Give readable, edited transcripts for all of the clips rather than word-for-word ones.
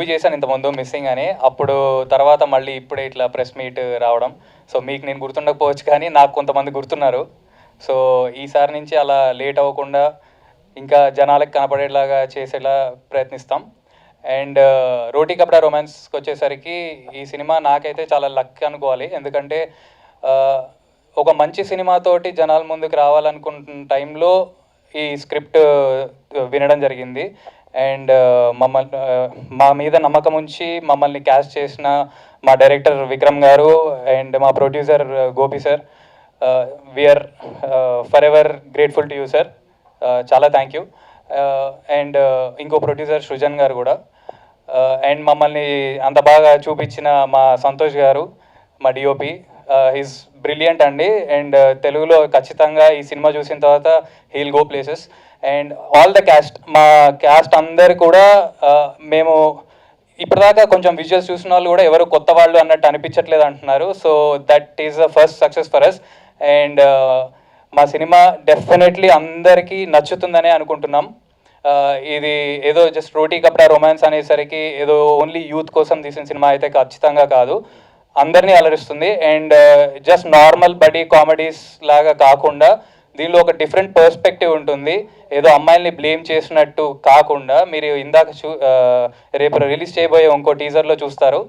Movie చేశాను ఇంతకుముందు missing అని, అప్పుడు తర్వాత మళ్ళీ ఇప్పుడే ఇట్లా ప్రెస్ మీట్ రావడం. సో మీకు నేను గుర్తుండకపోవచ్చు కానీ నాకు కొంతమంది గుర్తున్నారు. సో ఈసారి నుంచి అలా లేట్ అవ్వకుండా ఇంకా జనాలకు కనపడేలాగా చేసేలా ప్రయత్నిస్తాం. అండ్ రోటీ కపడా రొమాన్స్కి వచ్చేసరికి ఈ సినిమా నాకైతే చాలా లక్ అనుకోవాలి. ఎందుకంటే ఒక మంచి సినిమాతోటి జనాల ముందుకు రావాలనుకుంటున్న టైంలో ఈ స్క్రిప్ట్ వినడం జరిగింది. అండ్ మా మీద నమ్మకం ఉంచి మమ్మల్ని క్యాస్ట్ చేసిన మా డైరెక్టర్ విక్రమ్ గారు అండ్ మా producer Gopi sir, we are for ever grateful to you sir. చాలా థ్యాంక్ యూ. అండ్ ఇంకో ప్రొడ్యూసర్ సృజన్ గారు కూడా. అండ్ మమ్మల్ని అంత బాగా చూపించిన మా సంతోష్ గారు, మా డిఓపి, హీస్ బ్రిలియంట్ అండి. అండ్ తెలుగులో ఖచ్చితంగా ఈ సినిమా చూసిన తర్వాత he'll go places. And all the cast, మా క్యాస్ట్ అందరు కూడా మేము ఇప్పటిదాకా కొంచెం విజువల్స్ చూసిన వాళ్ళు కూడా ఎవరు కొత్త వాళ్ళు అన్నట్టు అనిపించట్లేదు అంటున్నారు. So that is the first success for us. And మా సినిమా డెఫినెట్లీ అందరికీ నచ్చుతుందనే అనుకుంటున్నాం. ఇది ఏదో జస్ట్ రోటీ కపడా రొమాన్స్ అనేసరికి ఏదో ఓన్లీ యూత్ కోసం తీసిన సినిమా అయితే ఖచ్చితంగా కాదు, అందరినీ అలరిస్తుంది. And just normal buddy comedies లాగా కాకుండా దీనిలో ఒక డిఫరెంట్ పర్స్పెక్టివ్ ఉంటుంది. ఏదో అమ్మాయిల్ని బ్లేమ్ చేసినట్టు కాకుండా మీరు ఇందాక రేపు రిలీజ్ చేయబోయే ఇంకో టీజర్లో చూస్తారు.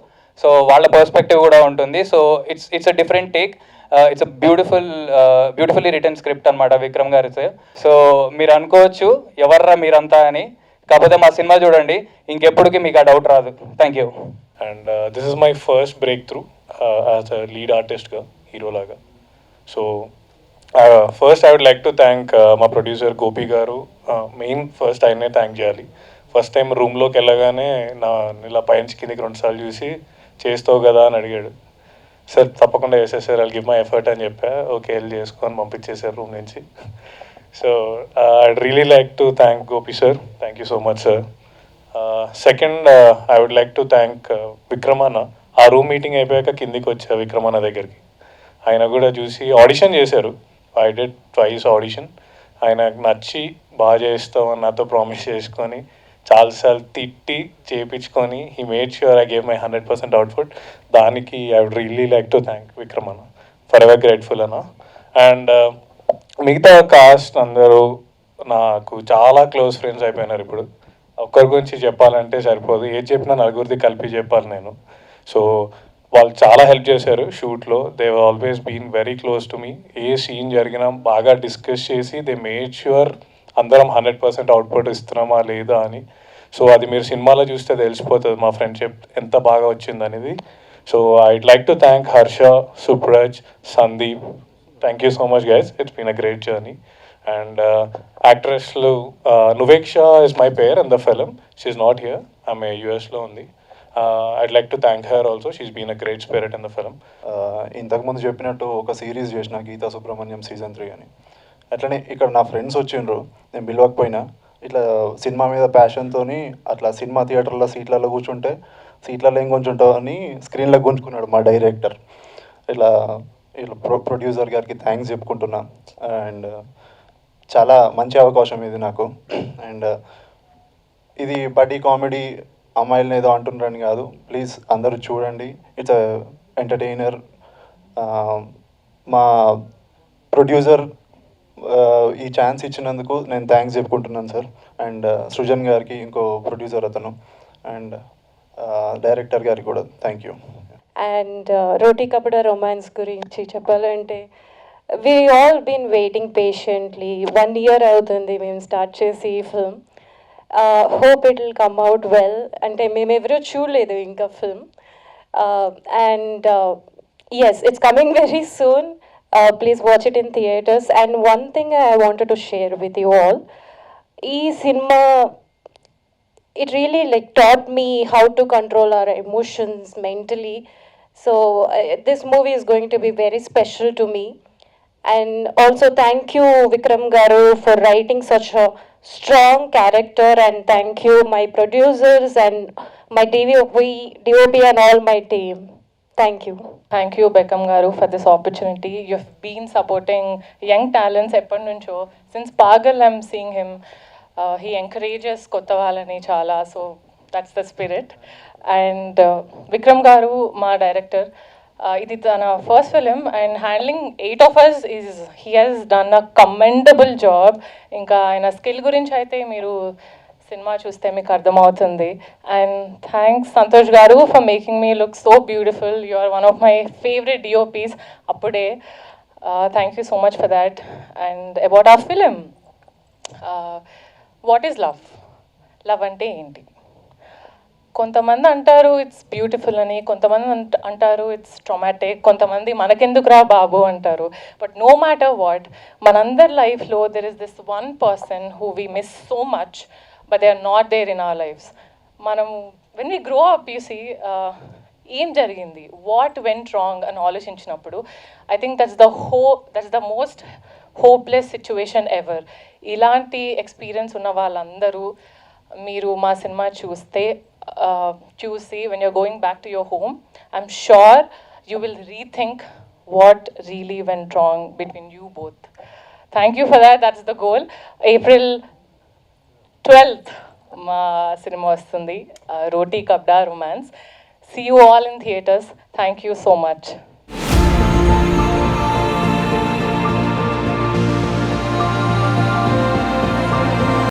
సో వాళ్ళ పర్స్పెక్టివ్ కూడా ఉంటుంది. So it's a different take. It's a beautifully written script అనమాట విక్రమ్ గారి. సో మీరు అనుకోవచ్చు ఎవర్రా మీరంతా అని, కాకపోతే మా సినిమా చూడండి ఇంకెప్పటికీ మీకు ఆ డౌట్ రాదు. Thank you. And this is my first breakthrough as a lead ఆర్టిస్ట్గా, హీరోలాగా. So first I would like to thank మా producer Gopi garu. Main first ఆయనే థ్యాంక్ చేయాలి. ఫస్ట్ టైం రూమ్లోకి వెళ్ళగానే ఇలా పైనుంచి కిందికి 2 సార్లు చూసి చేస్తావు కదా అని అడిగాడు. సార్ తప్పకుండా చేసేసారు, ఐల్ గివ్ మై ఎఫర్ట్ అని చెప్పా. ఓకే వెళ్ళి చేసుకొని పంపించేశారు రూమ్ నుంచి. So I'd really like to thank Gopi sir. Thank you so much sir. Second I would like to thank విక్రమన్న. ఆ రూమ్ మీటింగ్ అయిపోయాక కిందికి వచ్చా విక్రమన్న దగ్గరికి. ఆయన కూడా చూసి ఆడిషన్ చేశారు. I did twice audition. ఆయనకు నచ్చి బాగా చేస్తామని నాతో ప్రామిస్ చేసుకొని చాలాసార్లు తిట్టి చేయించుకొని he made sure I gave my 100% output. దానికి I would really like to thank Vikram అన్న, ఫర్ ఎవర్ గ్రేట్ఫుల్ అన్న. అండ్ మిగతా కాస్ట్ అందరూ నాకు చాలా క్లోజ్ ఫ్రెండ్స్ అయిపోయినారు. ఇప్పుడు ఒక్కరి గురించి చెప్పాలంటే సరిపోదు, ఏది చెప్పినా నలుగురిది కలిపి చెప్పాలి నేను. సో వాళ్ళు చాలా హెల్ప్ చేశారు షూట్లో. They always been very close to me. ఏ సీన్ జరిగినా బాగా డిస్కస్ చేసి దే మేడ్ ష్యూర్ అందరం 100% అవుట్పుట్ ఇస్తున్నామా లేదా అని. సో అది మీరు సినిమాలో చూస్తే తెలిసిపోతుంది మా ఫ్రెండ్షిప్ ఎంత బాగా వచ్చిందనేది. So I'd like to thank Harsha, Subraj, Sandeep. Thank you so much guys, it's been a great journey. And యాక్ట్రెస్లు Nuveksha is my pair in the film. She is not here, ఆమె యూఎస్లో ఉంది. I'd like to thank her also. She's been a great spirit in the film. ఇంతకుముందు చెప్పినట్టు ఒక series చేసిన Gita Subrahmanyam season 3 అని. అట్లనే ఇక్కడ నా ఫ్రెండ్స్ వచ్చిండ్రు, నేను పిలవకపోయినా ఇట్లా సినిమా మీద ప్యాషన్తో అట్లా సినిమా థియేటర్లో సీట్లలో కూర్చుంటే సీట్లలో ఏం కొంచుంటావు అని స్క్రీన్లో గుంజుకున్నాడు మా డైరెక్టర్. ఇట్లా ప్రొడ్యూసర్ గారికి థ్యాంక్స్ చెప్పుకుంటున్నా. అండ్ చాలా మంచి అవకాశం ఇది నాకు. అండ్ ఇది బడ్డీ కామెడీ, అమ్మాయిలను ఏదో అంటున్నారని కాదు, ప్లీజ్ అందరూ చూడండి. It's entertainer. మా ప్రొడ్యూసర్ ఈ ఛాన్స్ ఇచ్చినందుకు నేను థ్యాంక్స్ చెప్పుకుంటున్నాను సార్. అండ్ సృజన్ గారికి, ఇంకో ప్రొడ్యూసర్ అతను, అండ్ డైరెక్టర్ గారికి కూడా thank you. And Roti Kapda romance గురించి చెప్పాలంటే we all been waiting patiently. 1 year అవుతుంది మేము స్టార్ట్ చేసి ఈ film. Hope it will come out well. అంటే మేము ఎవరూ చూడలేదు ఇంకా film. And yes, it's coming very soon. Please watch it in theatres. And one thing I wanted to share with you all, ఈ సినిమా it really like taught me how to control our emotions mentally. So this movie is going to be very special to me. And also thank you Vikram garu for writing such a strong character, and thank you my producers and my DOP and all my team. Thank you. Thank you Beckham garu for this opportunity. You've been supporting young talents eppanuncho. Since Pagal I'm seeing him. He encourages kotta valani chala, so that's the spirit. And Vikram గారు మా director, ఇది తన first film and handling 8 of us is he has done a commendable job. ఇంకా ఆయన skill గురించి అయితే మీరు cinema చూస్తే మీకు అర్థమవుతుంది. And thanks Santosh garu for making me look so beautiful. You are one of my favourite DOPs అప్పుడే. Thank you so much for that. And about a film, what is love? Love అంటే ఏంటి? కొంతమంది అంటారు ఇట్స్ బ్యూటిఫుల్ అని, కొంతమంది అంటారు it's traumatic, కొంతమంది మనకెందుకురా బాబు అంటారు. బట్ నో మ్యాటర్ వాట్, మనందరి లైఫ్లో there is this one person who we miss so much, but they are not there in our lives. మనం when we grow up you see ఏం జరిగింది, వాట్ వెంట్ రాంగ్ అని ఆలోచించినప్పుడు I think that's the most hopeless situation ever. ఇలాంటి experience ఉన్న వాళ్ళందరూ మీరు మా సినిమా చూసి when you're going back to your home, I'm sure you will rethink what really went wrong between you both. Thank you for that. That's the goal. April 12th మా cinema వస్తుంది, రోటీ కప్డా romance. See you all in theaters. Thank you so much.